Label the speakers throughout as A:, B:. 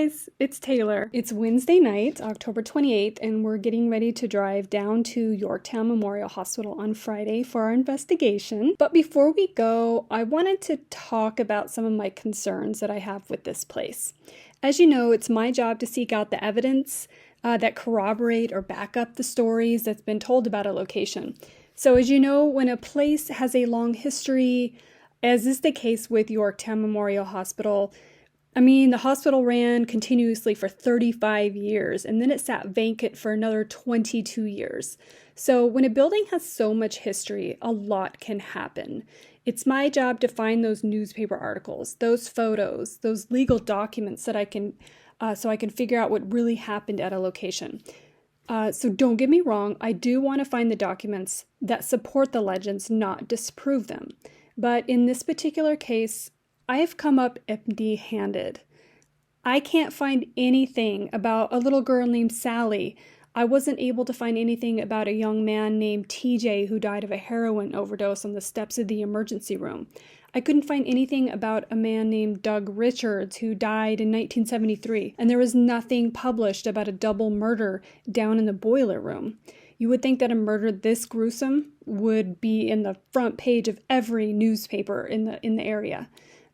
A: guys, it's Taylor. It's Wednesday night, October 28th, and we're getting ready to drive down to Yorktown Memorial Hospital on Friday for our investigation. But before we go, I wanted to talk about some of my concerns that I have with this place. As you know, it's my job to seek out the evidence that corroborate or back up the stories that's been told about a location. So as you know, when a place has a long history, as is the case with Yorktown Memorial Hospital, the hospital ran continuously for 35 years, and then it sat vacant for another 22 years. So when a building has so much history, a lot can happen. It's my job to find those newspaper articles, those photos, those legal documents that I can, so I can figure out what really happened at a location. So don't get me wrong, I do want to find the documents that support the legends, not disprove them. But in this particular case, I have come up empty-handed. I can't find anything about a little girl named Sally. I wasn't able to find anything about a young man named TJ who died of a heroin overdose on the steps of the emergency room. I couldn't find anything about a man named Doug Richards who died in 1973, and there was nothing published about a double murder down in the boiler room. You would think that a murder this gruesome would be in the front page of every newspaper in the area.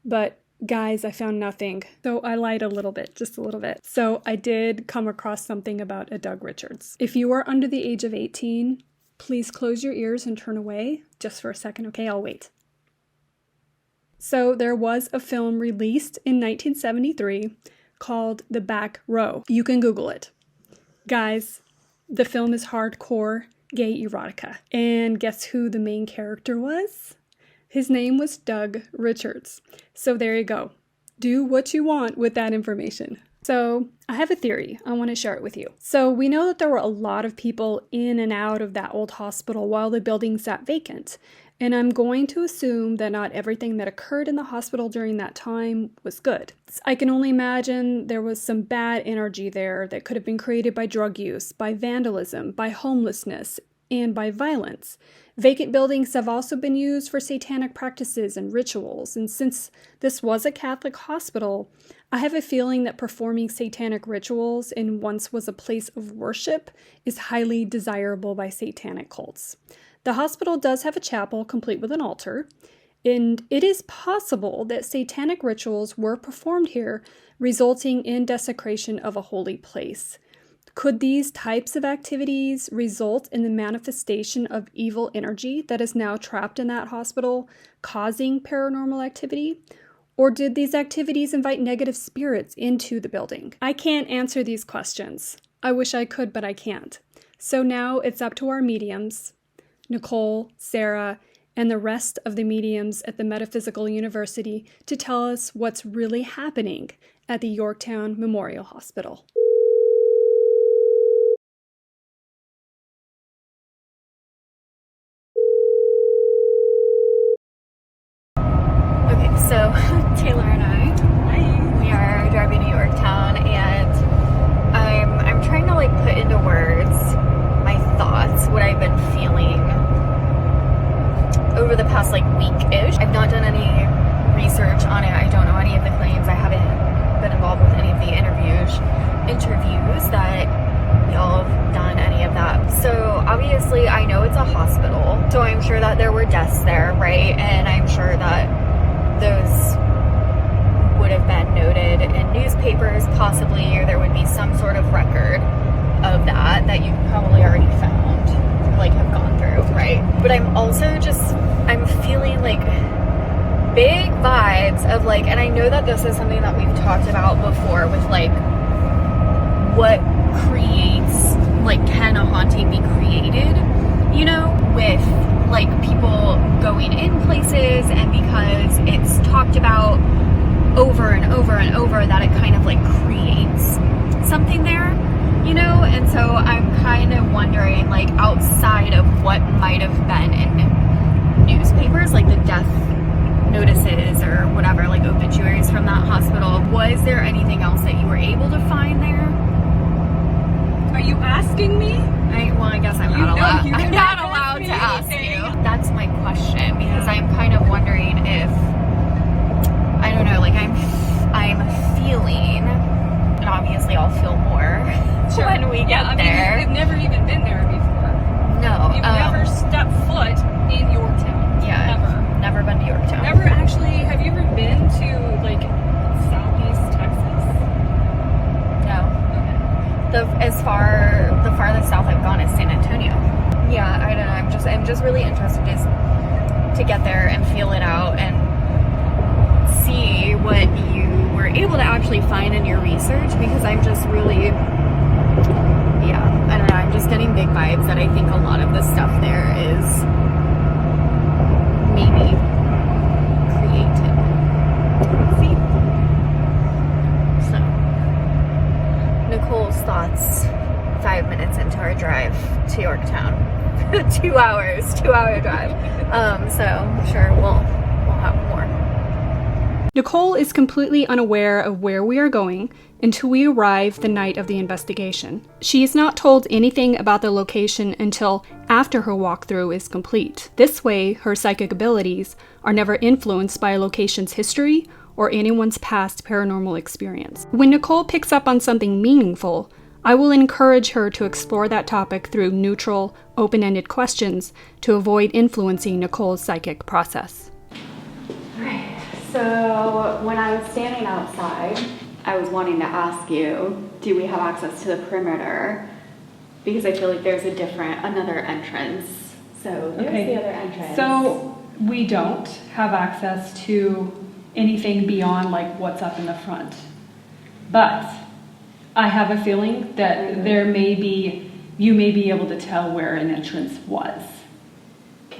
A: But guys, I found nothing. So I lied a little bit, just a little bit. So I did come across something about a Doug Richards. If you are under the age of 18, please close your ears and turn away just for a second, okay? I'll wait. So there was a film released in 1973 called The Back Row. You can Google it. Guys, the film is hardcore gay erotica. And guess who the main character was? His name was Doug Richards. So there you go. Do what you want with that information. So I have a theory. I want to share it with you. So we know that there were a lot of people in and out of that old hospital while the building sat vacant. And I'm going to assume that not everything that occurred in the hospital during that time was good. I can only imagine there was some bad energy there that could have been created by drug use, by vandalism, by homelessness, and by violence. Vacant buildings have also been used for satanic practices and rituals, and since this was a Catholic hospital, I have a feeling that performing satanic rituals in once was a place of worship is highly desirable by satanic cults. The hospital does have a chapel complete with an altar, and it is possible that satanic rituals were performed here, resulting in desecration of a holy place. Could these types of activities result in the manifestation of evil energy that is now trapped in that hospital, causing paranormal activity? Or did these activities invite negative spirits into the building? I can't answer these questions. I wish I could, but I can't. So now it's up to our mediums, Nicole, Sarah, and the rest of the mediums at the Metaphysical University to tell us what's really happening at the Yorktown Memorial Hospital.
B: So Taylor and we are driving to Yorktown, and I'm trying to put into words my thoughts, what I've been feeling over the past week-ish. I've not done any research on it. I don't know any of the claims. I haven't been involved with any of the interviews that y'all have done, any of that. So obviously I know it's a hospital, so I'm sure that there were deaths there, right? And I'm sure that those would have been noted in newspapers possibly, or there would be some sort of record of that you probably already found, have gone through, right? But I'm also I'm feeling big vibes of and I know that this is something that we've talked about before with what creates, can a haunting be created, with people going in places, and because it's talked about over and over and over that it kind of creates something there, and so I'm kind of wondering outside of what might have been in newspapers, the death notices or whatever, obituaries from that hospital, was there anything else that you were able to find there?
C: Are you asking me?
B: I guess I'm not allowed. I'm not allowed to ask you. That's my question, because I'm kind of wondering if, I don't know, I'm feeling, and obviously I'll feel more when we get there.
C: You've never even been there before.
B: No.
C: You've never stepped foot in Yorktown.
B: Yeah. Never been to Yorktown.
C: Never actually, have you ever been to, like, Southeast Texas?
B: No.
C: Okay.
B: The farthest south I've gone is San Antonio. Yeah, I don't know. I'm just really interested to get there and feel it out and see what you were able to actually find in your research, because I'm just really, I don't know, I'm just getting big vibes that I think a lot of the stuff there is maybe created. See? So, Nicole's thoughts 5 minutes into our drive to Yorktown. 2 hours, 2-hour drive. So I'm sure we'll have more.
A: Nicole is completely unaware of where we are going until we arrive the night of the investigation. She is not told anything about the location until after her walkthrough is complete. This way, her psychic abilities are never influenced by a location's history or anyone's past paranormal experience. When Nicole picks up on something meaningful, I will encourage her to explore that topic through neutral, open-ended questions to avoid influencing Nicole's psychic process.
B: Right. So when I was standing outside, I was wanting to ask you, do we have access to the perimeter? Because I feel like there's another entrance. So there's the other entrance.
A: So we don't have access to anything beyond like what's up in the front. But I have a feeling that you may be able to tell where an entrance was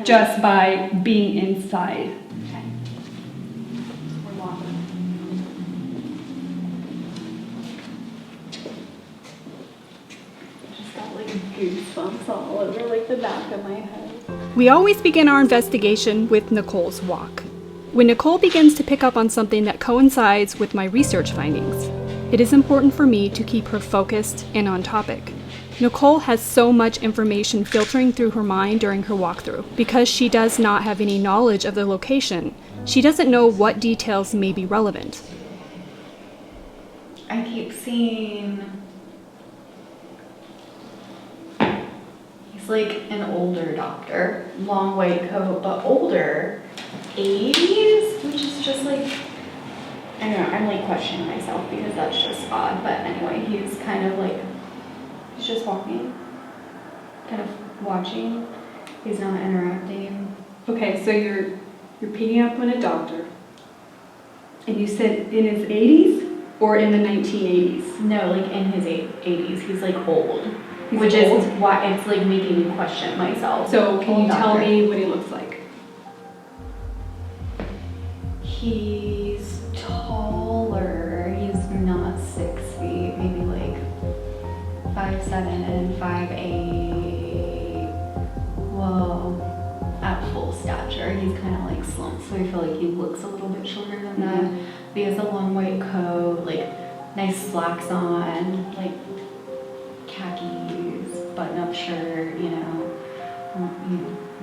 A: just by being inside.
B: Okay. We're walking. Just got like goosebumps all over like the back of my head.
A: We always begin our investigation with Nicole's walk. When Nicole begins to pick up on something that coincides with my research findings, it is important for me to keep her focused and on topic. Nicole has so much information filtering through her mind during her walkthrough. Because she does not have any knowledge of the location, she doesn't know what details may be relevant.
B: I keep seeing... He's like an older doctor. Long white coat, but older. 80s? Which is just like... I don't know, I'm like questioning myself because that's just odd. But anyway, he's kind of like... He's just walking. Kind of watching. He's not interacting.
A: Okay, so you're picking up on a doctor. And you said in his 80s or in the 1980s?
B: No, like in his 80s. He's like old.
A: Which
B: is why it's like making me question myself.
A: So can you tell me what he looks like?
B: He's taller. He's not 6 feet. Maybe like 5'7" and 5'8". Whoa. At full stature. He's kind of like slumped, so I feel like he looks a little bit shorter than that. He has a long white coat, like nice slacks on, like khakis, button-up shirt,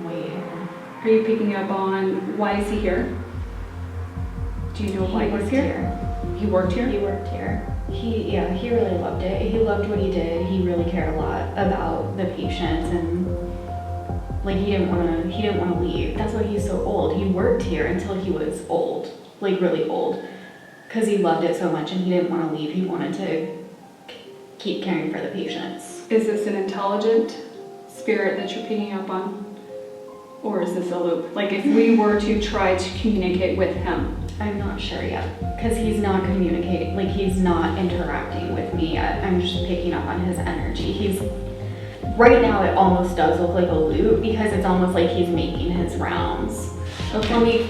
B: white hair.
A: Are you picking up on why is he here? Do you know why he's here? He worked here?
B: He worked here. He really loved it. He loved what he did. He really cared a lot about the patients, and like he didn't want to leave. That's why he's so old. He worked here until he was old, like really old, because he loved it so much and he didn't want to leave. He wanted to keep caring for the patients.
A: Is this an intelligent spirit that you're picking up on? Or is this a loop? Like if we were to try to communicate with him?
B: I'm not sure yet, because he's not communicating, like he's not interacting with me yet. I'm just picking up on his energy. Right now it almost does look like a loop, because it's almost like he's making his rounds.
A: Okay.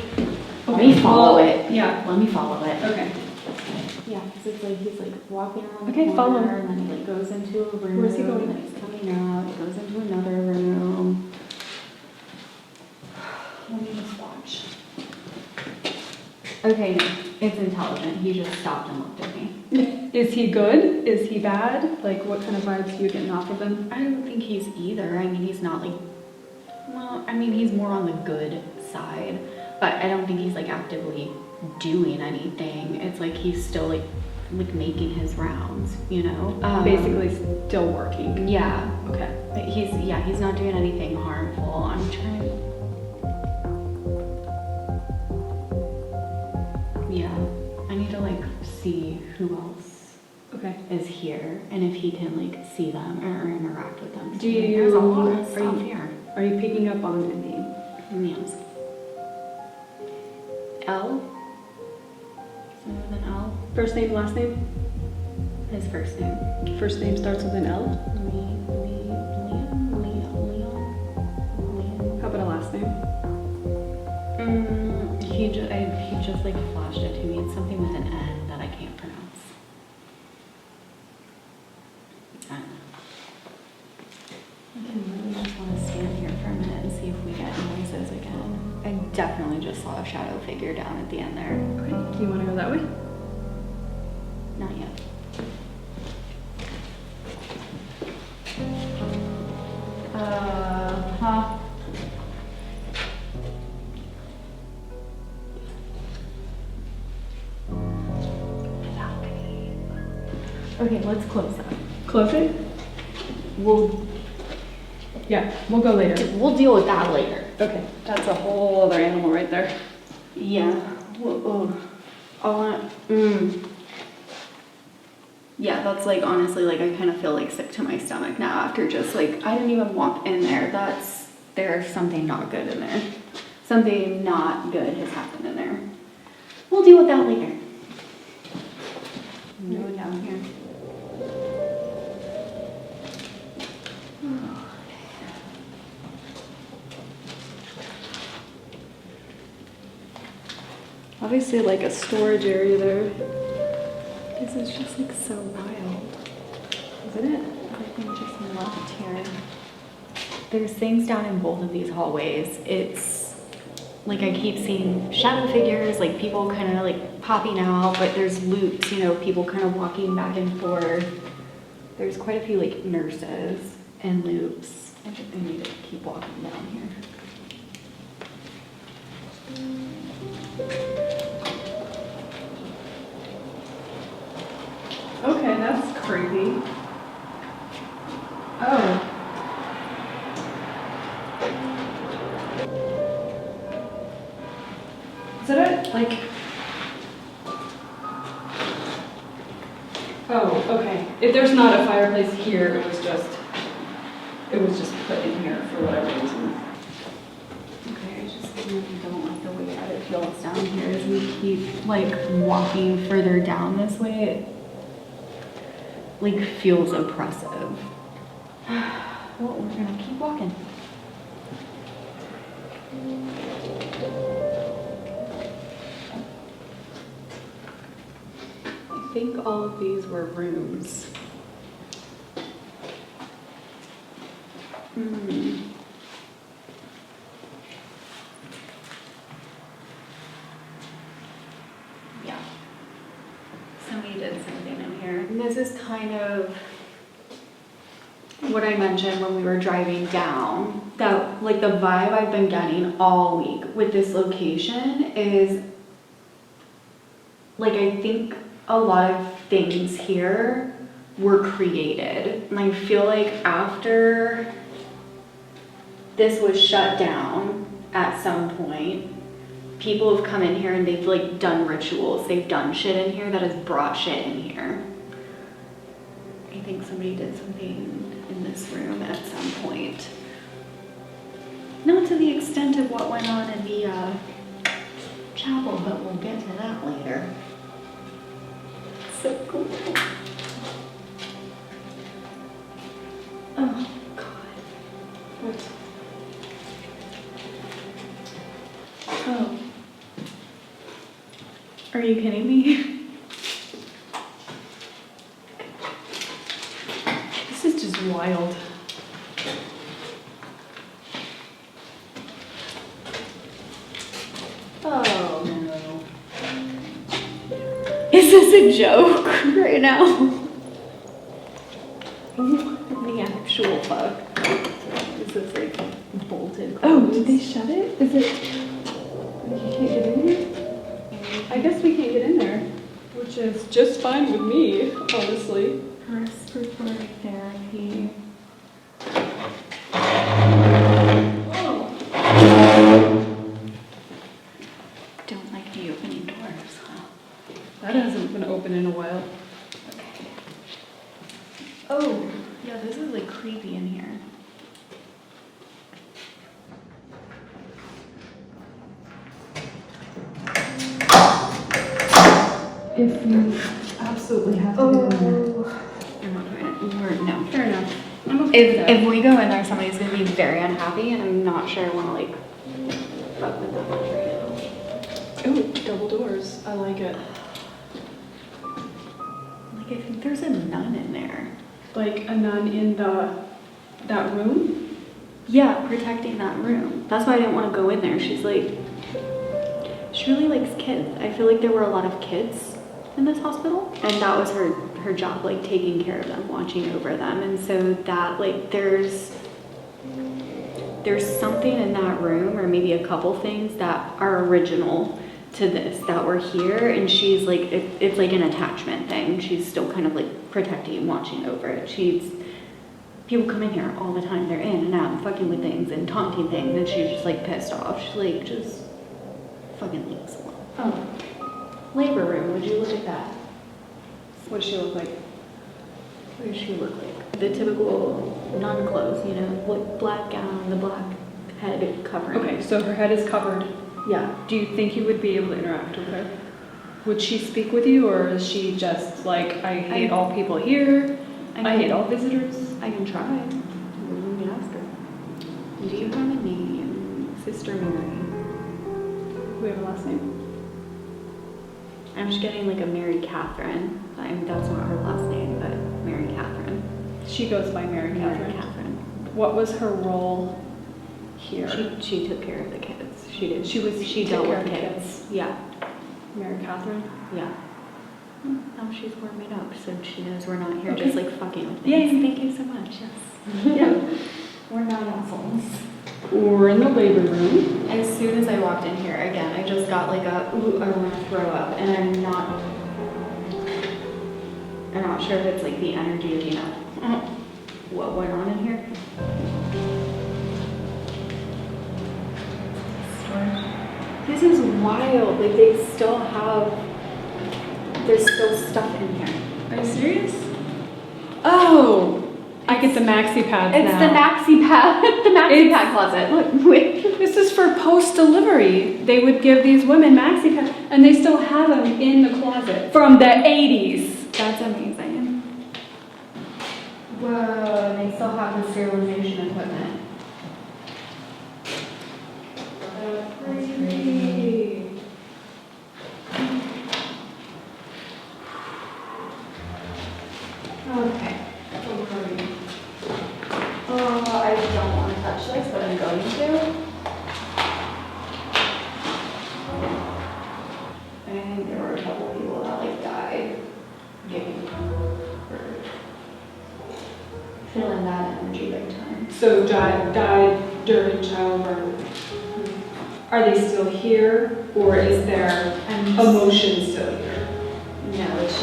B: Let me follow it.
A: Yeah.
B: Let me follow it.
A: Okay.
B: Yeah, because it's like he's like walking around the
A: Okay, follow
B: corner,
A: him.
B: and then he like goes into a room.
A: Where's he going?
B: And then he's coming out. He goes into another room. Let me just watch. Okay, it's intelligent. He just stopped and looked at me.
A: Is he good? Is he bad? Like what kind of vibes are you getting off of him?
B: I don't think he's either. I mean, he's not like, well, I mean, he's more on the good side, but I don't think he's like actively doing anything. It's like he's still like like making his rounds, you know?
A: Basically still working.
B: Yeah.
A: Okay.
B: But he's not doing anything harmful. I'm trying. Yeah. I need to like see who else
A: Okay.
B: is here and if he can like see them or interact with them.
A: Do you-
B: There's a lot of
A: are
B: stuff
A: you-
B: here.
A: Are you picking up on anything?
B: Yes. L? Something with an L?
A: First name, last name?
B: His first name.
A: First name starts with an L.
B: Leon?
A: How about a last name?
B: He just like flashed it to me. It's something with an N that I can't pronounce. I don't know. I really just want to stand here for a minute and see if we get noises again. I definitely just saw a shadow figure down at the end there.
A: Okay. Do you want to go that way?
B: Not yet. Huh? Okay, let's close that.
A: Close it? Yeah, we'll go later.
B: We'll deal with that later.
A: Okay. That's a whole other animal right there.
B: Yeah. Yeah, that's like honestly like I kind of feel like sick to my stomach now after just like I didn't even walk in there. There's something not good in there. Something not good has happened in there. We'll deal with that later. Go down here.
A: Obviously like a storage area there. This is just like so wild. Isn't it?
B: Everything just left here. There's things down in both of these hallways. It's like I keep seeing shadow figures, like people kind of like popping out, but there's loops, you know, people kind of walking back and forth. There's quite a few like nurses and loops. I think I need to keep walking down here.
A: Okay, that's creepy. Oh. Is it a, like... Oh, okay. If there's not a fireplace here, it was just put in here for whatever reason.
B: Okay, I just really don't like the way that it feels down here as we keep like walking further down this way. It like feels oppressive. Well, we're gonna keep walking.
A: I think all of these were rooms.
B: Yeah. Somebody did something in here. And this is kind of what I mentioned when we were driving down. That like the vibe I've been getting all week with this location is like I think a lot of things here were created. And I feel like after this was shut down at some point, people have come in here and they've like done rituals. They've done shit in here that has brought shit in here. I think somebody did something in this room at some point. Not to the extent of what went on in the chapel, but we'll get to that later. So cool. Oh God.
A: What? Oh.
B: Are you kidding me?
A: This is just wild.
B: Oh no. Is this a joke right now? The actual fuck. Is this like bolted?
A: Oh, did they shut it? Is it... You can't get in here? I guess we can't get in there. We're Which is just fine with me, honestly.
B: Respiratory therapy.
A: Oh.
B: Don't like the opening doors, huh?
A: That hasn't been open in a while.
B: Okay. Oh, yeah, this is like creepy in here.
A: If you absolutely have to go in there.
B: I'm not doing it. No.
A: Fair enough. I'm okay with that.
B: If we go in there, somebody's gonna be very unhappy, and I'm not sure I wanna like fuck with them right now.
A: Ooh, double doors. I like it.
B: Like, I think there's a nun in there.
A: Like a nun in that room?
B: Yeah, protecting that room. That's why I didn't want to go in there. She really likes kids. I feel like there were a lot of kids in this hospital, and that was her job, like taking care of them, watching over them. And so that, like, there's something in that room, or maybe a couple things that are original to this, that were here, and she's like, it's like an attachment thing. She's still kind of like protecting and watching over it. People come in here all the time. They're in and out and fucking with things and taunting things, and she's just like pissed off. She's like, just fucking leave us alone. Oh, labor room. Would you look at that?
A: What does she look like?
B: What does she look like? The typical nun clothes, you know, like black gown, the black head covering.
A: Okay, so her head is covered.
B: Yeah.
A: Do you think you would be able to interact with her? Would she speak with you, or is she just like, I hate all people here, I hate all visitors?
B: I can try. Let me ask her. Do you have a name? Sister Mary.
A: Do we have a last name?
B: I'm just getting like a Mary Catherine. That's not her last name, but Mary Catherine.
A: She goes by Mary Catherine.
B: Mary Catherine.
A: What was her role here?
B: She took care of the kids. She did. She
A: took
B: dealt
A: care
B: with
A: of the
B: kids. Yeah.
A: Mary Catherine?
B: Yeah. Now she's warming up, so she knows we're not here
A: Okay.
B: just like fucking with things.
A: Yay.
B: Thank you so much. Yes.
A: Yeah.
B: We're not assholes.
A: We're in the labor room.
B: As soon as I walked in here, again, I just got like ooh, I want to throw up, and I'm not sure if it's like the energy of, you know, what went on in here. This is wild. Like, there's still stuff in here.
A: Are you serious? Oh! I get the maxi pads
B: It's
A: now.
B: the maxi pad, the maxi pad closet. Look, wait.
A: This is for post-delivery. They would give these women maxi pads, and they still have them in the closet from the 80s.
B: That's amazing. Whoa, and they still have the sterilization equipment.
A: Crazy.
B: Okay. Oh, I don't want to touch this, but I'm going to. I think there were a couple people that like died giving birth. Feeling that energy big time.
A: So died during childbirth. Are they still here, or is their emotion still here?
B: No, it's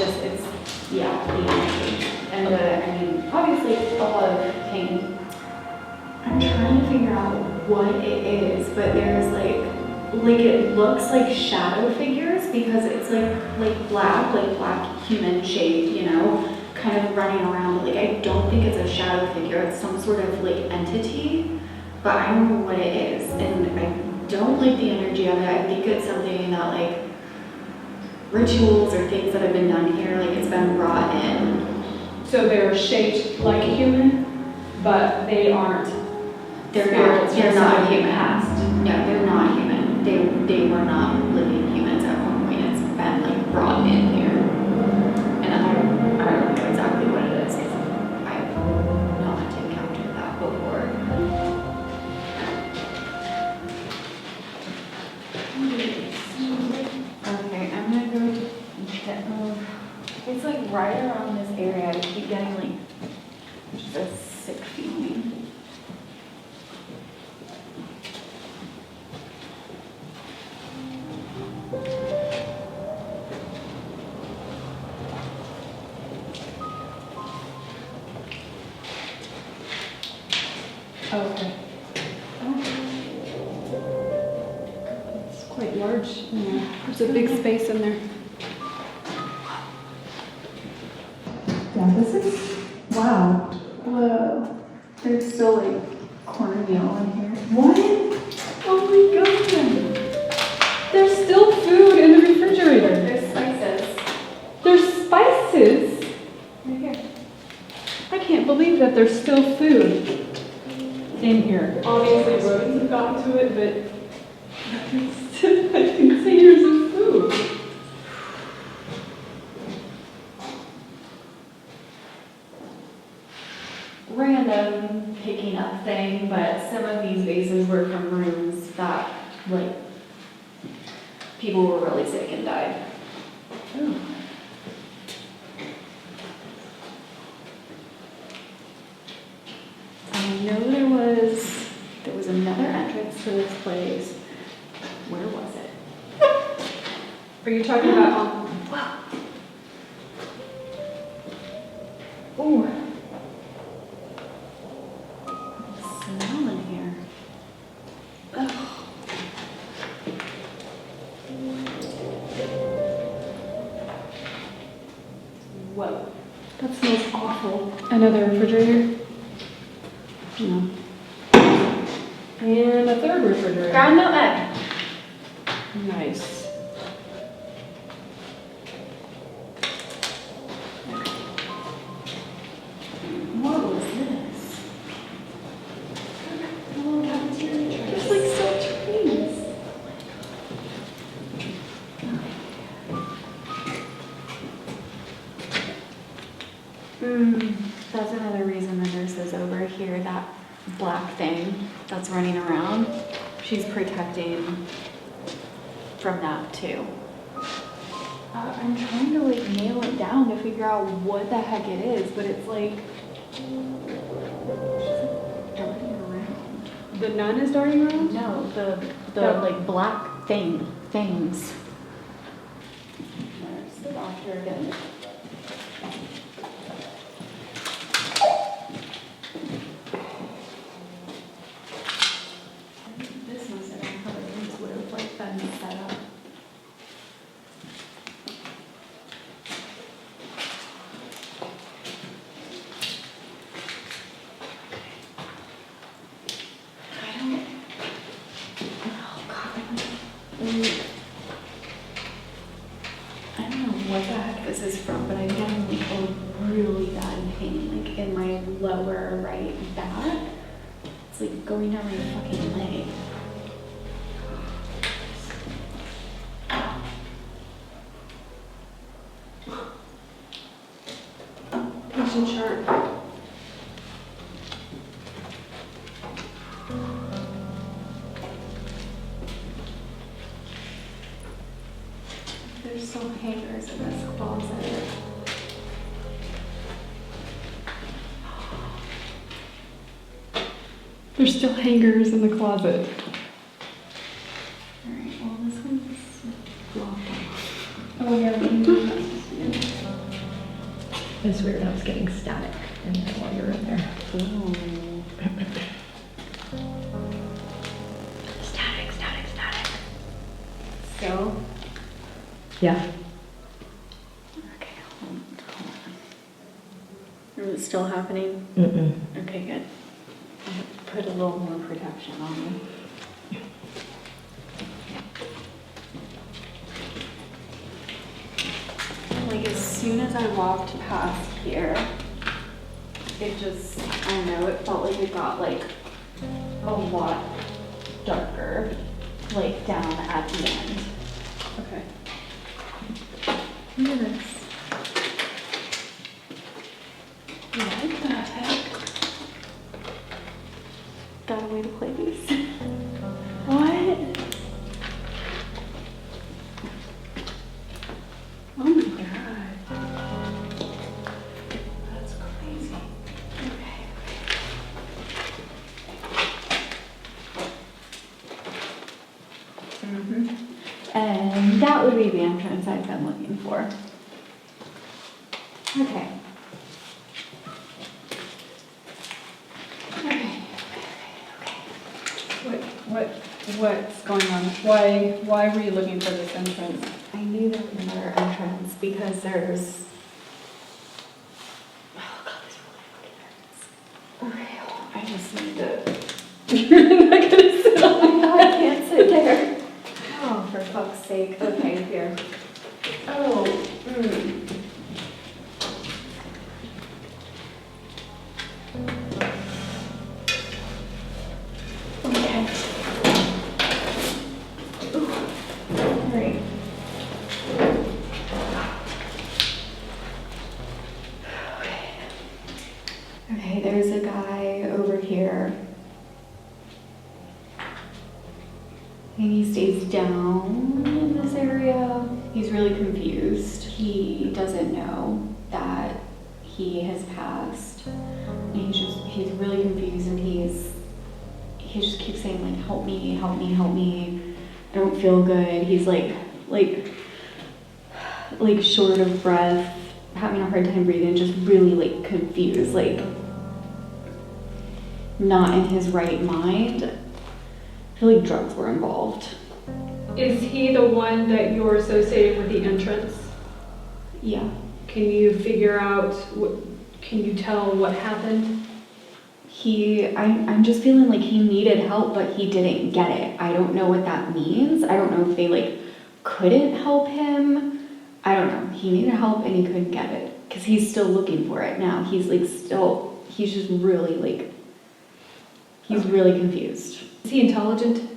B: yeah, the energy. And I mean, obviously a lot of pain. I'm trying to figure out what it is, but there's like it looks like shadow figures, because it's like black human shape, you know, kind of running around. Like, I don't think it's a shadow figure, it's some sort of like entity, but I don't know what it is, and I don't like the energy of it. I think it's something that like rituals or things that have been done here, like it's been brought in.
A: So they're shaped like a human, but they aren't.
B: They're not human. No, they're not human. They were not living humans at one point. It's been like brought in here. And I don't know exactly what it is, because I've not encountered that before. Okay, I'm gonna go get it's like right around this area. I keep getting like just a sick feeling.
A: Oh, okay. It's quite large. Yeah. There's a big space in there.
B: Yeah, this is, wow. Whoa. There's still like corned meal in here.
A: What? Oh my god. There's still food in the refrigerator.
B: There's spices.
A: There's spices.
B: Right here.
A: I can't believe that there's still food in here. Obviously, rodents have gotten to it, but there's still containers of food.
B: Random picking up thing, but some of these vases were from rooms that, like, people were really sick and died.
A: Oh.
B: I know there was another entrance to this place. Where was it?
A: Are you talking about
B: Wow. Ooh. Smell in here. Ugh. Whoa.
A: That smells awful. Another refrigerator?
B: No.
A: And a third refrigerator.
B: Ground no egg.
A: Nice.
B: What was this? A little cafeteria tray. There's like still trees. That's another reason the nurse is over here, that black thing that's running around. She's protecting from that too. I'm trying to like nail it down to figure out what the heck it is, but it's like she's like darting around.
A: The nun is darting around?
B: No, the
A: No.
B: like black things. There's the doctor again. This must have been how the rooms would have like been set up. I don't. Oh God. I don't know what the heck this is from, but I'm getting like a really bad pain, like in my lower right back. It's like going down my fucking leg.
A: Patient chart.
B: There's still hangers in this closet.
A: There's still hangers in the closet.
B: Alright, well this one's blocked off.
A: Oh yeah, we can do that.
D: It's weird, I was getting static in there while you were in there.
B: Ooh.
D: Static.
B: So?
D: Yeah.
B: Okay, hold on. Is it still happening?
D: Mm-mm.
B: Okay, good. I'll put a little more protection on me. Like as soon as I walked past here, it just, I don't know, it felt like it got like a lot darker, like down at the end.
A: Okay.
B: Look at this. What the heck? Got a way to play these. What? Oh my god. That's crazy. Okay. And that would be the entrance I've been looking for. Okay. Okay.
A: What's going on? Why were you looking for this entrance?
B: I knew there was another entrance because there's. Oh god, this really fucking hurts. Okay, I just need to.
A: You're not gonna sit on
B: I can't sit there. Oh, for fuck's sake. Okay, here. Oh, Okay. Ooh. All right. Okay, there's a guy over here. And he stays down in this area. He's really confused. He doesn't know that he has passed. And he's really confused, and he just keeps saying like, help me, help me, help me. I don't feel good. He's like short of breath, having a hard time breathing, just really like confused, like not in his right mind. I feel like drugs were involved.
C: Is he the one that you're associating with the entrance?
B: Yeah.
C: Can you figure out, can you tell what happened?
B: I'm just feeling like he needed help, but he didn't get it. I don't know what that means. I don't know if they like couldn't help him. I don't know. He needed help and he couldn't get it because he's still looking for it now. He's just really like, he's really confused.
C: Is he intelligent?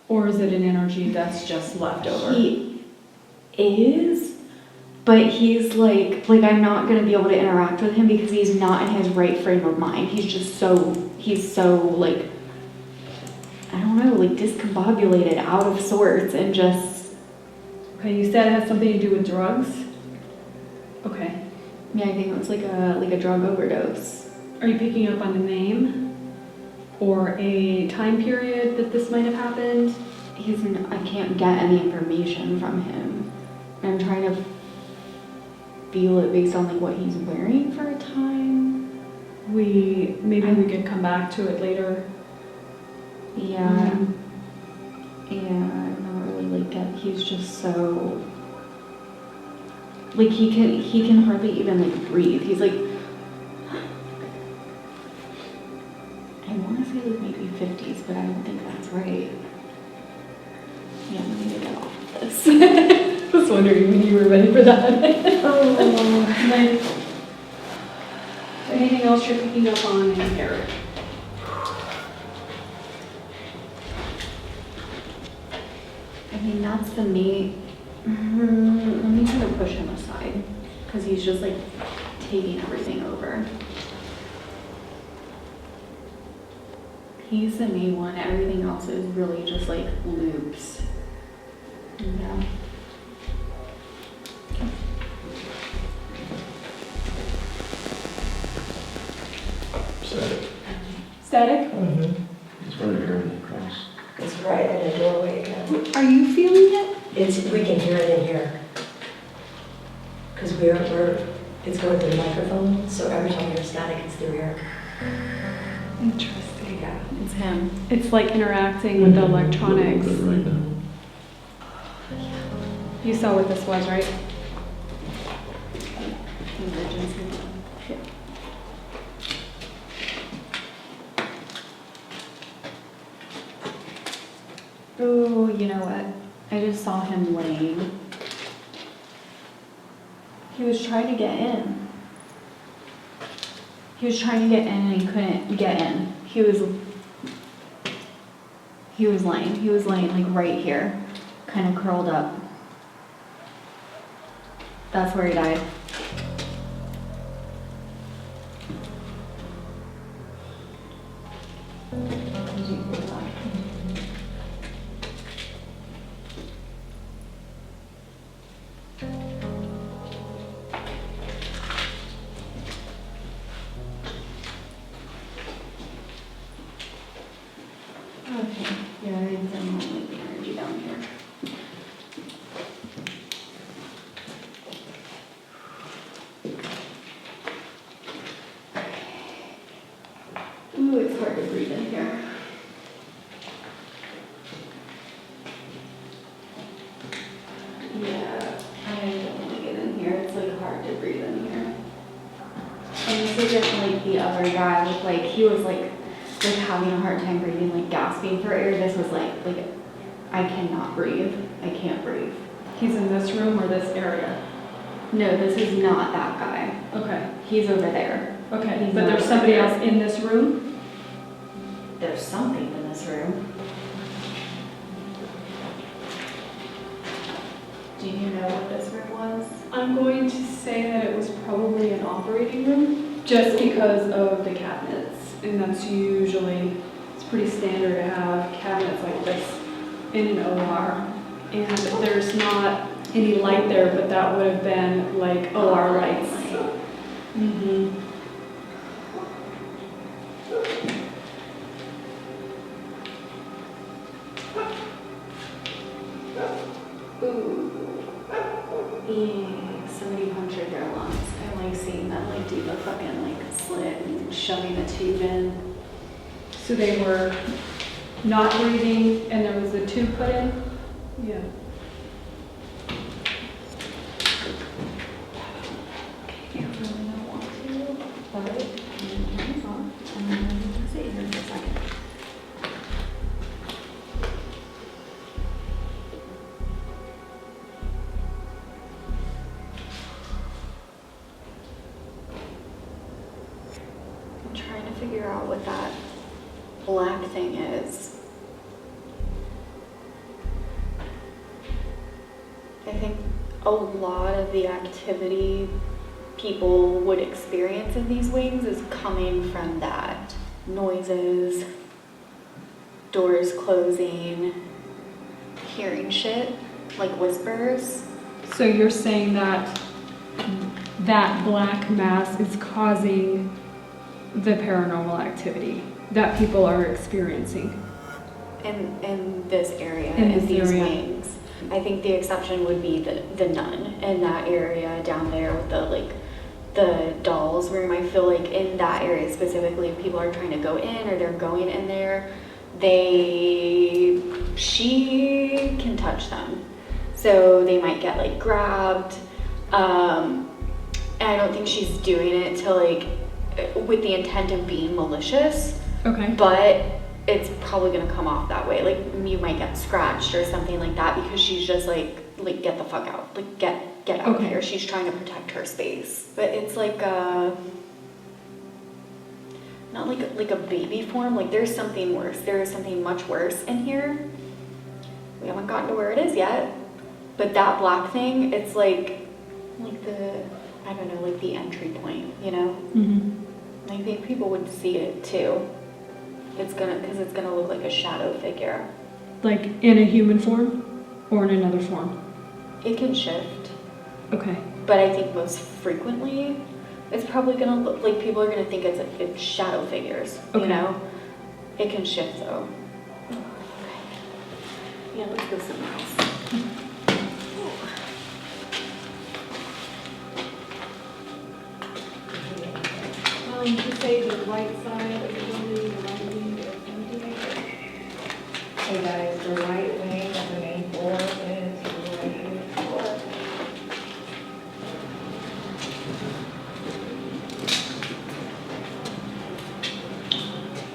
C: Or is it an energy that's just left over?
B: He is, but he's like I'm not gonna be able to interact with him because he's not in his right frame of mind. He's so like, I don't know, like discombobulated, out of sorts, and just.
C: Okay, you said it has something to do with drugs? Okay.
B: Yeah, I think it was like a drug overdose.
C: Are you picking up on a name? Or a time period that this might have happened?
B: I can't get any information from him. I'm trying to feel it based on like what he's wearing for a time.
C: Maybe we could come back to it later.
B: Yeah. Yeah, I'm not really like that. He's just so like he can hardly even like breathe. He's like, I want to say like maybe 50s, but I don't think that's right. Yeah, let me get off of this.
C: I was wondering when you were ready for that.
B: Oh,
C: Anything else you're picking up on in here?
B: I mean, that's the main. Let me try to push him aside because he's just like taking everything over. He's the main one. Everything else is really just like loops. Yeah.
E: Static.
C: Static?
E: It's right here in the cross.
F: It's right in the doorway again.
A: Are you feeling it?
F: We can hear it in here. Because it's going through the microphone, so every time you're static, it's through here.
A: Interesting.
F: Yeah.
B: It's him.
A: It's like interacting with the electronics.
E: But right now.
A: You saw what this was, right?
B: Emergency. Oh, you know what? I just saw him laying. He was trying to get in. He was trying to get in and he couldn't get in. He was laying. He was laying like right here, kind of curled up. That's where he died. Did you hear that? Okay, yeah, I don't like the energy down here. Ooh, it's hard to breathe in here. a guy with like, he was like having a hard time breathing, like gasping for air. This was like I cannot breathe. I can't breathe.
C: He's in this room or this area?
B: No, this is not that guy.
C: Okay.
B: He's over there.
C: Okay.
B: He's
C: But
B: not
C: there's
B: over
C: somebody
B: there.
C: else in this room?
B: There's something in this room. Do you know what this room was?
C: I'm going to say that it was probably an operating room, just because of the cabinets. And that's usually, it's pretty standard to have cabinets like this in an OR. And there's not any light there, but that would have been like OR lights. Mm-hmm.
B: Yeah, somebody punctured their lungs. I like seeing them like do the fucking like slit and shoving a tube in.
C: So they were not breathing and there was a tube put in? Yeah.
B: I really don't want to, but hands on. I'm gonna sit here for a second. I'm trying to figure out what that black thing is. I think a lot of the activity people would experience in these wings is coming from that. Noises, doors closing, hearing shit, like whispers.
C: So you're saying that that black mass is causing the paranormal activity that people are experiencing?
B: In this area,
C: In
B: in
C: this
B: these
C: area.
B: wings. I think the exception would be the nun in that area down there with the dolls room. I feel like in that area specifically, if people are trying to go in or they're going in there, she can touch them. So they might get like grabbed. And I don't think she's doing it to like, with the intent of being malicious. Okay. But it's probably gonna come off that way. Like you might get scratched or something like that because she's just like get the fuck out. Like get out of here. She's trying to protect her space. But it's like not like a baby form. Like there's something worse. There is something much worse in here. We haven't gotten to where it is yet. But that black thing, it's like the, I don't know, like the entry point, you know? Mm-hmm. I think people would see it too. Because it's gonna look like a shadow figure.
C: Like in a human form or in another form?
B: It can shift.
C: Okay.
B: But I think most frequently, it's probably gonna look like people are gonna think it's shadow figures. Okay. You know? It can shift though. Okay. Yeah, let's go somewhere else.
C: To say the right side of the building, the right wing is empty.
D: Hey guys, the right wing of the main floor is right here.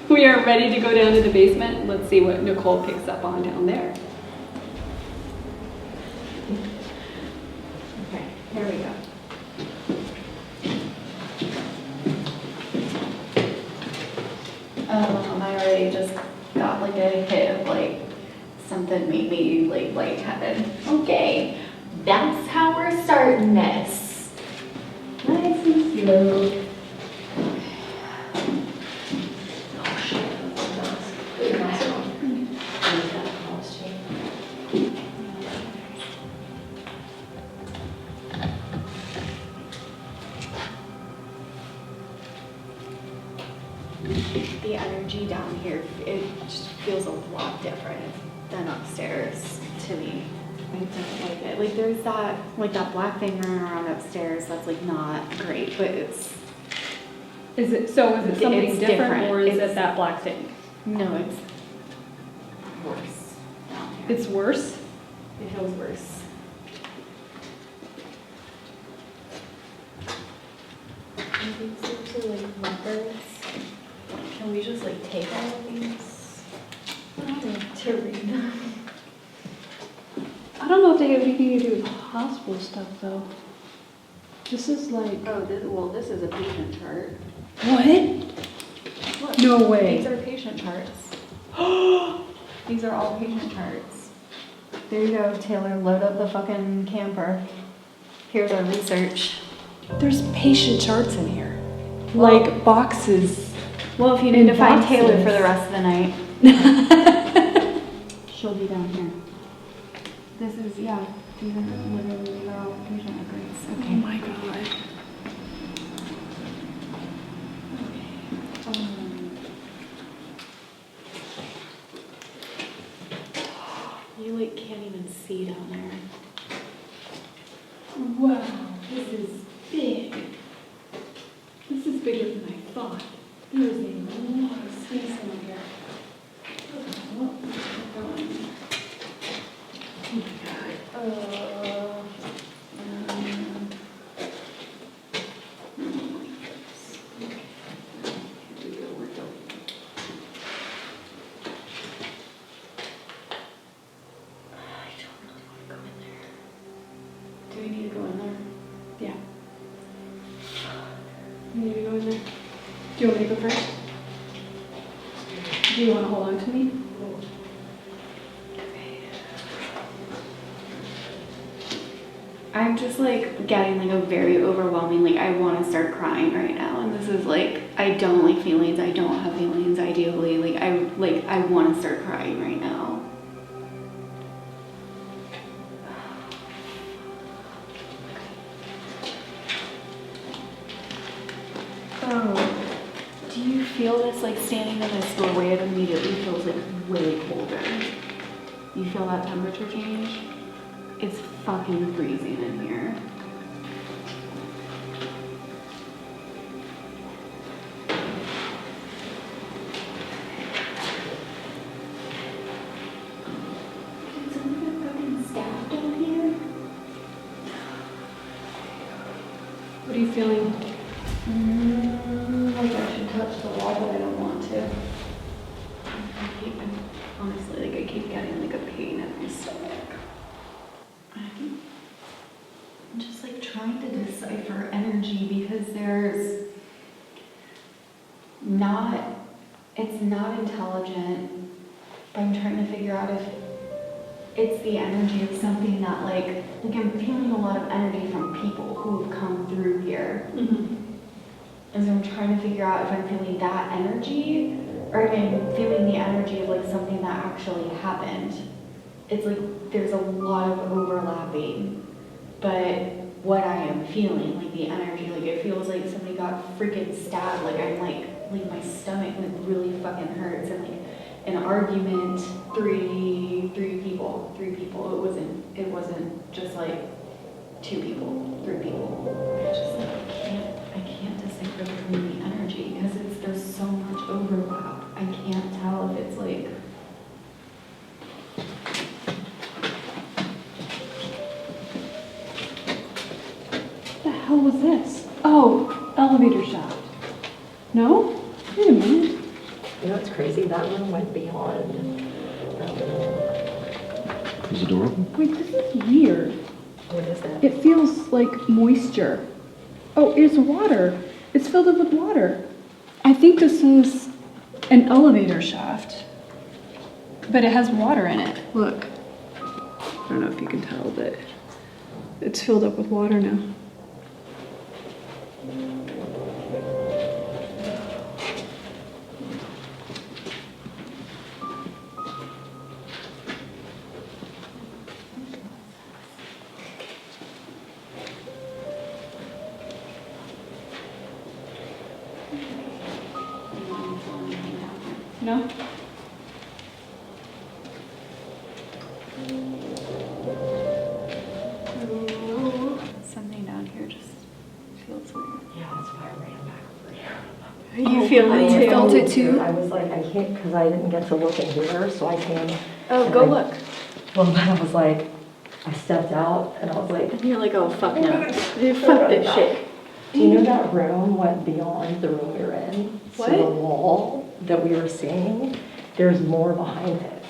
C: We are ready to go down to the basement. Let's see what Nicole picks up on down there.
D: Okay, here we go.
B: I already just got like a hit of like something made me like lightheaded. Okay, that's how we're starting this. Nice and slow.
F: Oh shit, that's a mask. Put your mask on. Use that cross chain.
B: The energy down here, it just feels a lot different than upstairs to me. I don't like it. Like there's that black thing running around upstairs that's like not great, but it's
C: something
B: it's
C: different or is
B: It's-
C: it that black thing?
B: no, it's worse down here.
C: It's worse?
B: It feels worse. I think seriously like numbers Can we just like take all of these to read them?
C: I don't know if they have anything to do with hospital stuff though. This is like.
B: Oh, this is a patient chart.
C: What?
B: Look,
C: No way.
B: These are patient charts. These are all patient charts. There you go, Taylor. Load up the fucking camper. Here's our research.
C: There's patient charts in here. Like boxes.
B: Well, if you need to find
C: boxes.
B: Taylor for the rest of the night, she'll be down here. This is, yeah, these are literally, these are all patient records.
C: Oh
B: Okay.
C: my god.
B: You like can't even see down there.
C: Wow, this is big. This is bigger than I thought. There is a lot of space in here. Oh my god.
B: Do we need to go in there?
C: Yeah. You need to go in there. Do you want me to go first? Do you want to hold on to me?
B: I'm just like getting like a very overwhelming, like I want to start crying right now. And this is like, I don't like feelings. I don't have feelings ideally. I want to start crying right now. Oh, do you feel this like standing in this doorway? It immediately feels like way colder. You feel that temperature change? It's fucking freezing in here. Did someone get fucking stabbed down here?
C: What are you feeling?
B: Like I should touch the wall, but I don't want to. Honestly, like I keep getting like a pain in my stomach. I'm just like trying to decipher energy because it's not intelligent, but I'm trying to figure out if it's the energy of something that like I'm feeling a lot of energy from people who have come through here.
C: Mm-hmm.
B: And so I'm trying to figure out if I'm feeling that energy or if I'm feeling the energy of like something that actually happened. It's like there's a lot of overlapping, but what I am feeling, like the energy, like it feels like somebody got freaking stabbed, like I'm like my stomach like really fucking hurts, and like an argument, three people. It wasn't just like 2 people, 3 people. I just like I can't decipher between the energy because there's so much overlap. I can't tell if it's like.
C: What the hell was this? Oh, elevator shaft. No? Wait a minute.
F: You know what's crazy? That room went beyond that wall.
E: Is the door open?
C: Wait, this is weird.
F: What is that?
C: It feels like moisture. Oh, it's water. It's filled up with water. I think this is an elevator shaft, but it has water in it. Look. I don't know if you can tell, but it's filled up with water now. No?
B: Something down here just feels weird.
F: Yeah, that's why I ran back over here.
B: You feel it too?
C: felt it too?
F: I was like, I can't, because I didn't get to look in here, so I came.
B: Oh,
F: and
B: go
F: I-
B: look.
F: Well, then I was like, I stepped out and I was like,
B: And you're like, oh fuck no. Fuck this shit.
F: do you know that room went beyond the room we were in?
B: What?
F: So the wall that we were seeing, there's more behind it.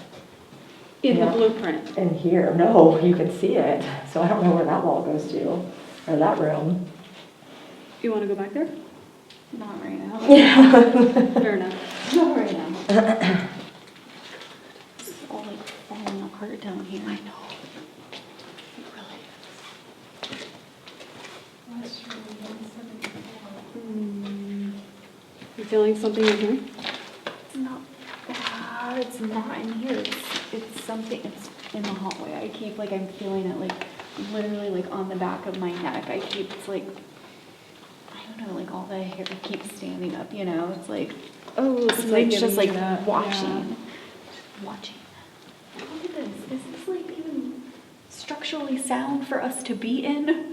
C: In
F: Yeah.
C: the blueprint.
F: And here, no, you can see it. So I don't know where that wall goes to, or that room.
C: You want to go back there?
B: Not right now.
F: Yeah.
C: Fair enough.
B: Not right now. It's all like falling apart down here. I know. It really is.
C: You feeling something in here?
B: It's not bad. It's not in here. It's something. It's in the hallway. I keep like I'm feeling it like literally like on the back of my neck. It's like I don't know, like all the hair keeps standing up. You know, it's like
C: It's
B: like
C: giving
B: just like
C: you that,
B: watching,
C: yeah.
B: just watching. Look at this. Is this like even structurally sound for us to be in?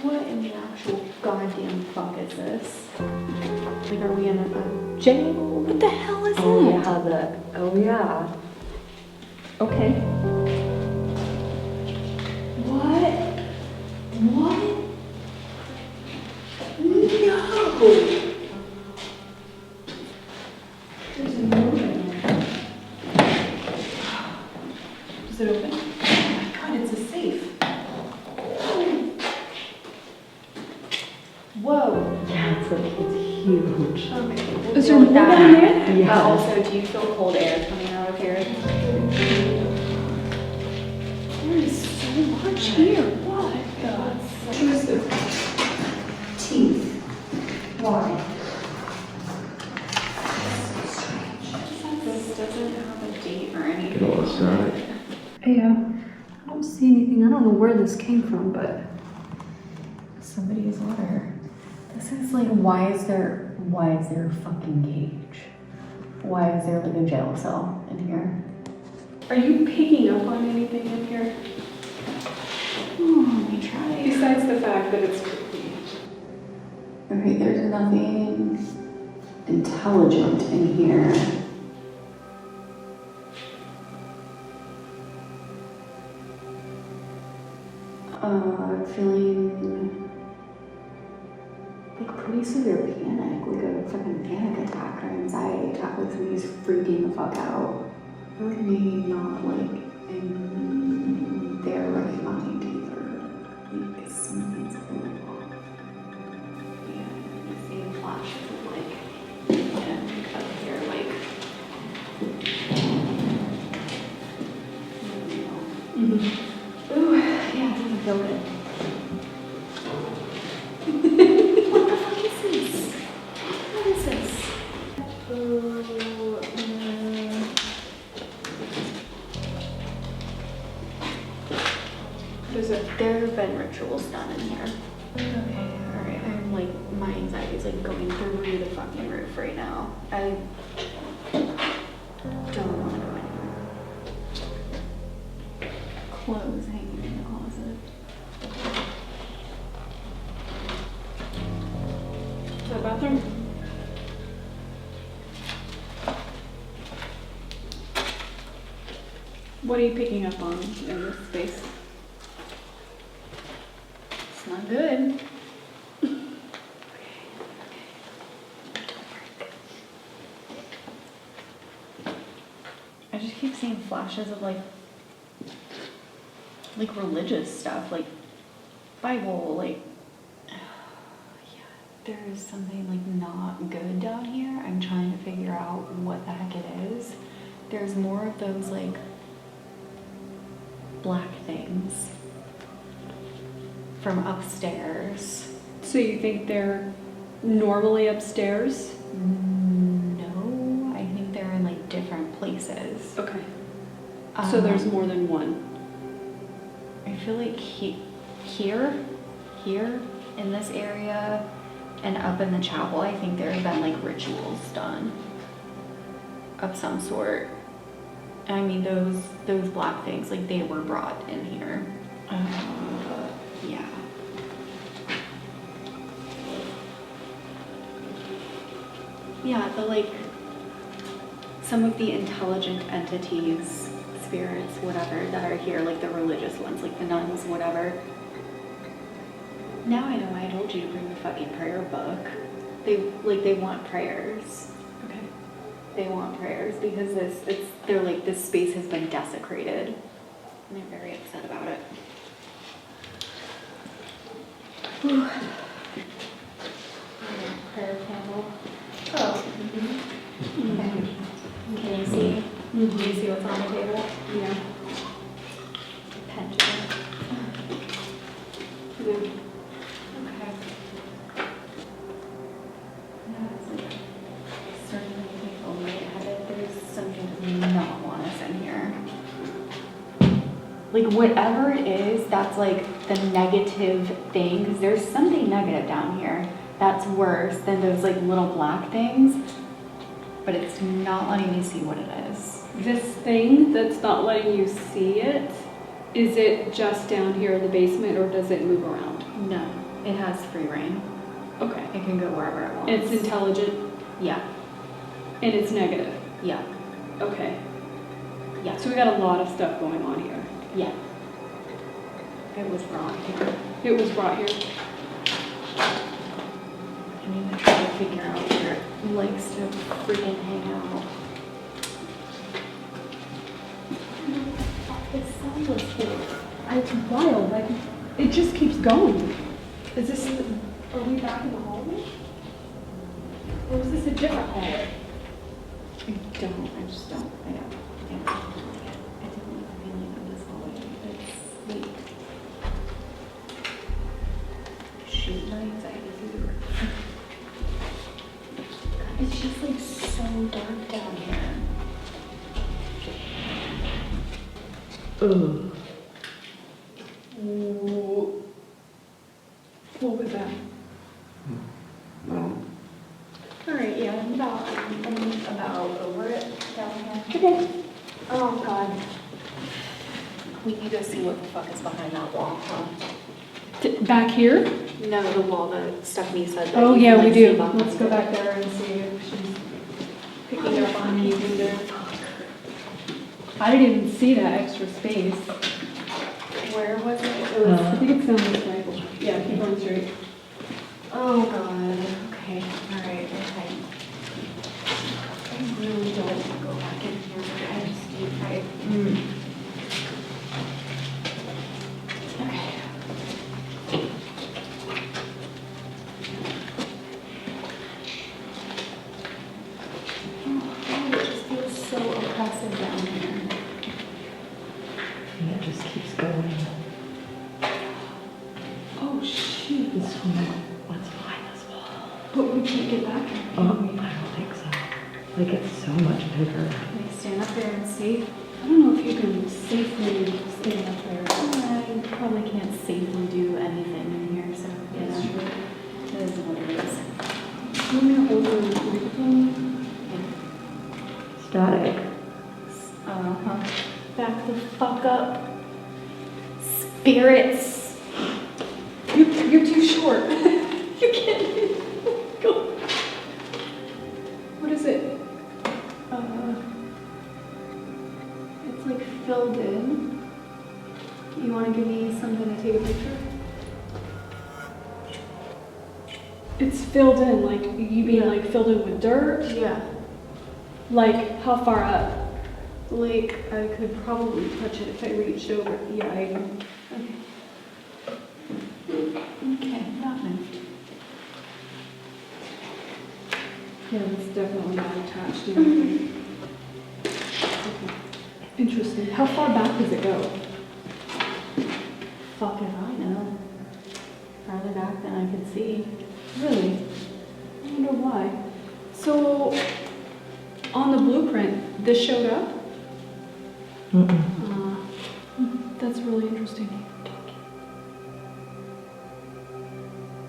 B: What in the actual goddamn fuck is this? Like, are we in a jail? What the hell is that?
F: Oh yeah.
C: Okay.
B: What? What? No! There's a door in there.
C: Is it open?
B: Oh my god, it's a safe. Whoa.
F: Yeah, it's huge.
B: Okay. We'll
C: Is
B: deal
C: there
B: with
C: more
B: that.
C: down there?
F: Yeah.
B: Also, do you feel cold air coming out of here?
C: There is so much here. What the?
F: Teeth. Why?
B: This doesn't have a date or
E: Get
B: anything.
E: all this static.
C: Yeah. I don't see anything. I don't know where this came from, but
B: Somebody's letter. This is like, why is there a fucking cage? Why is there like a jail cell in here?
C: are you picking up on anything in here?
B: Let me try.
C: Besides the fact that it's creepy.
B: Okay, there's nothing intelligent in here. Feeling like pretty severe panic, like a fucking panic attack or anxiety attack, like somebody's freaking the fuck out. For me, not like in their right mind either. Like something's going off. Yeah, I'm seeing flashes of like, yeah, up here, like. Ooh, yeah, it doesn't feel good. What the fuck is this? What is this?
C: What is it?
B: There have been rituals done in here. Okay, alright. I'm like, my anxiety's like going through the fucking roof right now. I don't want to go anywhere. Clothes hanging in the closet.
C: Is that a bathroom? What are you picking up on in this space?
B: It's not good. I just keep seeing flashes of like religious stuff, like Bible, like yeah, there is something like not good down here. I'm trying to figure out what the heck it is. There's more of those like black things from upstairs.
C: So you think they're normally upstairs?
B: No, I think they're in like different places.
C: Okay. So there's
B: Um,
C: more than one.
B: I feel like here, in this area, and up in the chapel, I think there have been like rituals done of some sort. I mean, those black things, like they were brought in here. Yeah. Yeah, the like some of the intelligent entities, spirits, whatever, that are here, like the religious ones, like the nuns, whatever. Now I know why I told you to bring the fucking prayer book. They want prayers.
C: Okay.
B: They want prayers because they're like, this space has been desecrated. And they're very upset about it. Whew. Prayer candle. Oh. Okay. Can you see? Do you see what's on the table?
C: Yeah.
B: Pendulum.
C: Yeah.
B: Okay. Yeah, it's like starting to make me feel lightheaded. There's something that does not want us in here. Like whatever it is, that's like the negative thing. Because there's something negative down here that's worse than those like little black things. But it's not letting me see what it is.
C: This thing that's not letting you see it, is it just down here in the basement or does it move around?
B: No, it has free reign.
C: Okay.
B: It can go wherever it wants.
C: It's intelligent
B: Yeah,
C: and it's negative.
B: yeah,
C: Okay.
B: yeah,
C: So we got a lot of stuff going on here.
B: yeah. It was wrong here.
C: It was brought here.
B: I need to try to figure out where it likes to freaking hang out. This sound was
C: It's wild. Like, it just keeps going. Is this, are we back in the hallway? Or is this a different hallway?
B: I just don't. I don't like the feeling of this hallway. It's like shoot my anxiety through the roof. It's just like so dark down here.
E: Ugh.
C: Ooh. What was that?
E: No.
B: Alright, yeah, I'm about over it down here.
C: Okay.
B: Oh god. We need to see what the fuck is behind that wall, huh?
C: Back here?
B: No, the wall that Stephanie said that
C: Oh
B: you
C: yeah,
B: can,
C: we
B: like,
C: do.
B: see behind
C: Let's go
B: it.
C: back there and see if she's picking up on anything there. I didn't even see that extra space.
B: Where was it?
C: It was, I think it's down this way. Yeah, keep going straight.
B: Oh god. Okay. Alright, okay. I really don't want to go back in here. I just need okay. Oh, it just feels so oppressive down here.
F: And it just keeps going.
C: Oh shoot.
F: This one, what's behind this wall?
C: But we can't get back there.
F: I don't think so. Like, it's so much bigger.
B: Can I stand up there and see?
C: I don't know if you can safely stand up there.
B: I probably can't safely do anything in here, so yeah.
C: That's true.
B: It is what it is.
C: You want me to hold the microphone?
F: Static.
B: Uh-huh. Back the fuck up. Spirits.
C: You're too short. You can't. Go. What is it?
B: It's like filled in. You want to give me something to take a picture?
C: It's filled in, like, you mean like filled in with dirt?
B: Yeah.
C: Like, how far up?
B: Like, I could probably touch it if I reached over. Yeah, I know. Okay. Okay, that moved.
C: Yeah, it's definitely not attached to anything. Okay. Interesting. How far back does it go?
B: Fuck if I know. Farther back than I could see.
C: Really? I wonder why. So, on the blueprint, this showed up? That's really interesting.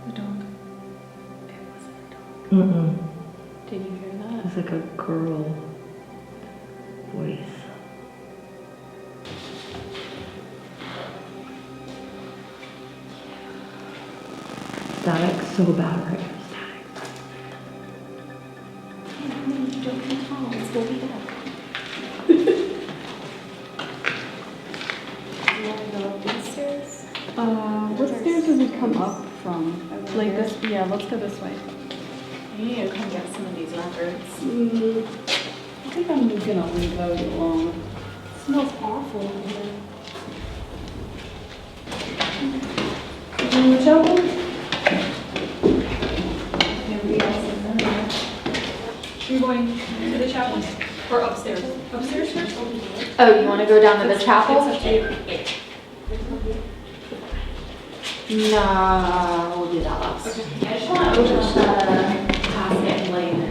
C: The dog.
B: It wasn't a dog.
F: Mm-mm.
B: Did you hear that?
F: It's like a girl voice. Static so bad right now. Static.
B: Don't be tall. It's will be back.
C: come up from? Like this, yeah, let's go this way.
B: You need to come get some of these records.
C: I think I'm just gonna leave those alone. It smells awful in here. The chapel?
D: Nobody else is in there.
C: You're going to the chapel or upstairs? Upstairs first?
B: Oh, you want to go down to the chapel? No, we'll do that last.
C: Okay.
B: I just want to open up the casket and lay in it.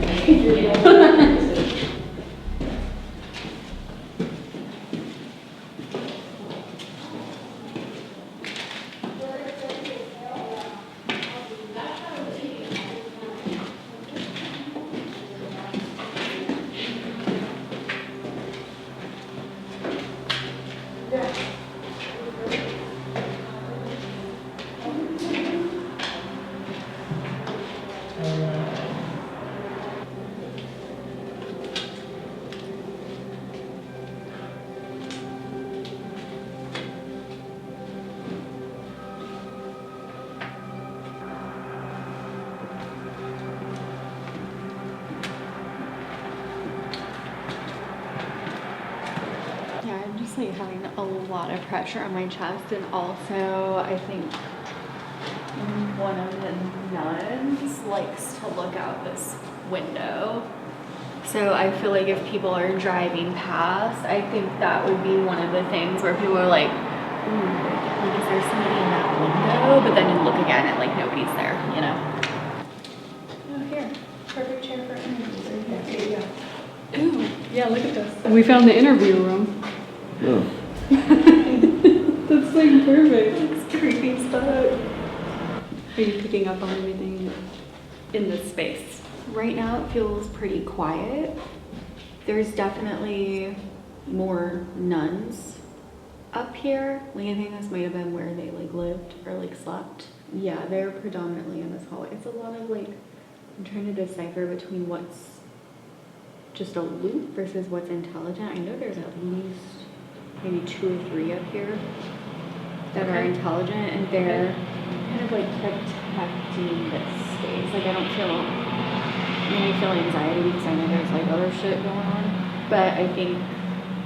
B: Yeah, I'm just like having a lot of pressure on my chest, and also I think one of the nuns likes to look out this window. So I feel like if people are driving past, I think that would be one of the things where people are like, ooh, like is there somebody in that window? But then you look again and like nobody's there, you know? Oh, here, perfect chair for interviews right here. There you go.
C: Ooh, yeah, look at this. We found the interview room.
E: Oh.
C: That's like perfect.
B: It's creepy as fuck.
C: Are you picking up on anything in this space?
B: Right now it feels pretty quiet. There's definitely more nuns up here. Like I think this might have been where they like lived or like slept. Yeah, they're predominantly in this hallway. It's a lot of like, I'm trying to decipher between what's just a loop versus what's intelligent. I know there's at least maybe 2 or 3 up here that are intelligent, and they're kind of like protecting this space. Like I don't feel, I mean I feel anxiety because I know there's like other shit going on, but I think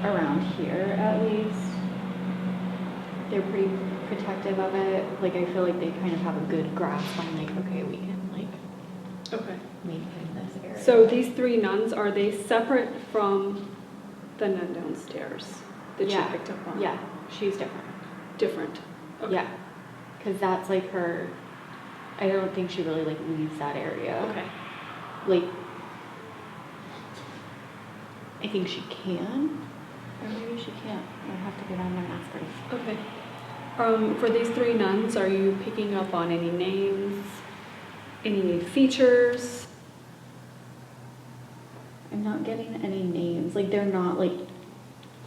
B: around here at least they're pretty protective of it. Like I feel like they kind of have a good grasp on like, okay, we can like
C: Okay.
B: maintain this area.
C: So these 3 nuns, are they separate from the nun downstairs that
B: Yeah.
C: you picked up on?
B: Yeah, she's different.
C: Different? Okay.
B: Yeah, because that's like her, I don't think she really like leaves that area.
C: Okay.
B: Like, I think she can, or maybe she can't. I have to go down there and ask her.
C: Okay. For these 3 nuns, are you picking up on any names, any features?
B: I'm not getting any names. Like, they're not like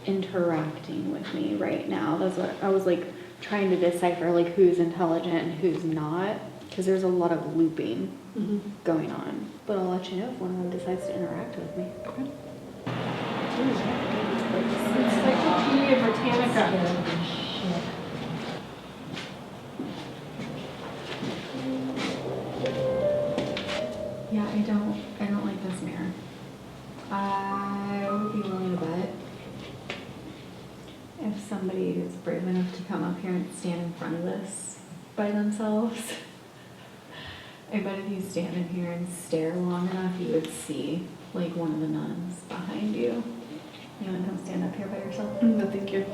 B: interacting with me right now. That's what I was like trying to decipher, like who's intelligent and who's not, because there's a lot of looping going on. But I'll let you know if one of them decides to interact with me.
C: Okay.
D: Encyclopedia Britannica.
B: Yeah, I don't like this mirror. I would be willing to bet if somebody is brave enough to come up here and stand in front of this by themselves, I bet if you stand in here and stare long enough, you would see like one of the nuns behind you. You want to come stand up here by yourself?
C: No, thank you.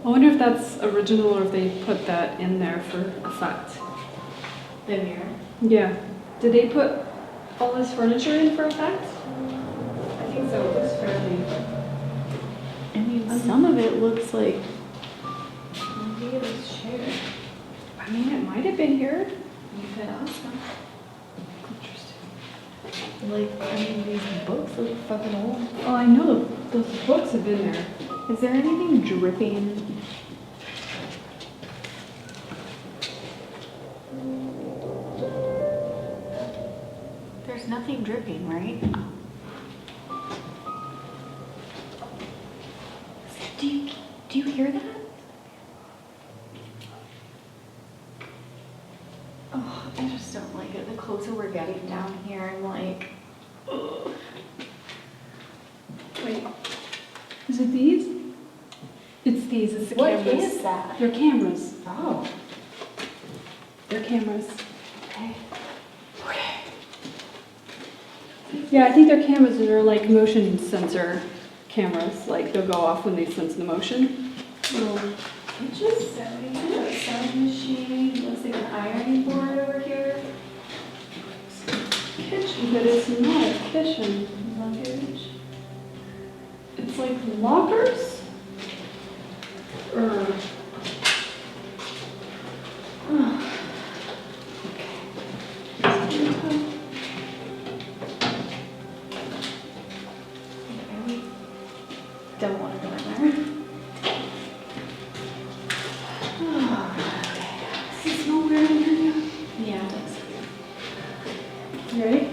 C: I wonder if that's original or if they put that in there for effect.
B: The mirror?
C: Yeah. Did they put all this furniture in for effect?
D: I think so, it looks fairly.
B: I mean, some of it looks like
D: Maybe this chair.
C: I mean, it might have been here.
B: you could ask them.
C: Interesting.
B: Like, I mean, these books look fucking old.
C: Oh, I know those books have been there.
B: Is there anything dripping? There's nothing dripping, right? Do you hear that? So we're getting down here and like, ugh.
C: Wait, is it these? It's these, it's the
B: What
C: cameras.
B: is that?
C: They're cameras.
B: Oh,
C: They're cameras.
B: okay.
C: Yeah, I think they're cameras and they're like motion sensor cameras. Like they'll go off when they sense the motion.
B: It just sewing, a sewing machine, looks like an ironing board over here.
C: Kitchen, but it's not a kitchen.
B: Luggage.
C: It's like lockers? Or...
B: I really don't want to go in there.
C: Does it smell weird in here yet?
B: Yeah, it looks
C: You ready?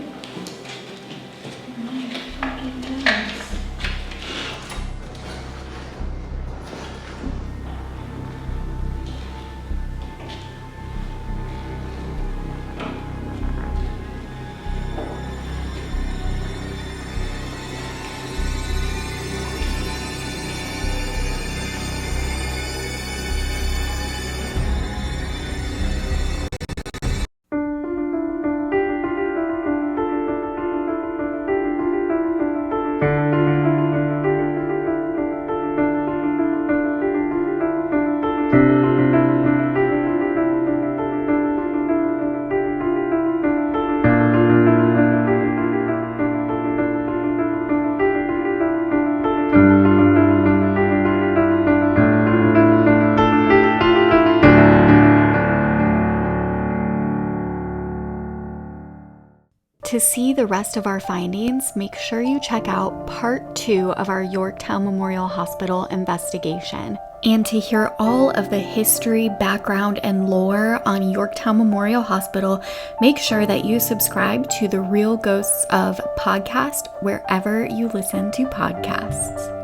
B: To see the rest of our findings, make sure you check out part 2 of our Yorktown Memorial Hospital investigation. And to hear all of the history, background, and lore on Yorktown Memorial Hospital, make sure that you subscribe to the Real Ghosts of podcast wherever you listen to podcasts.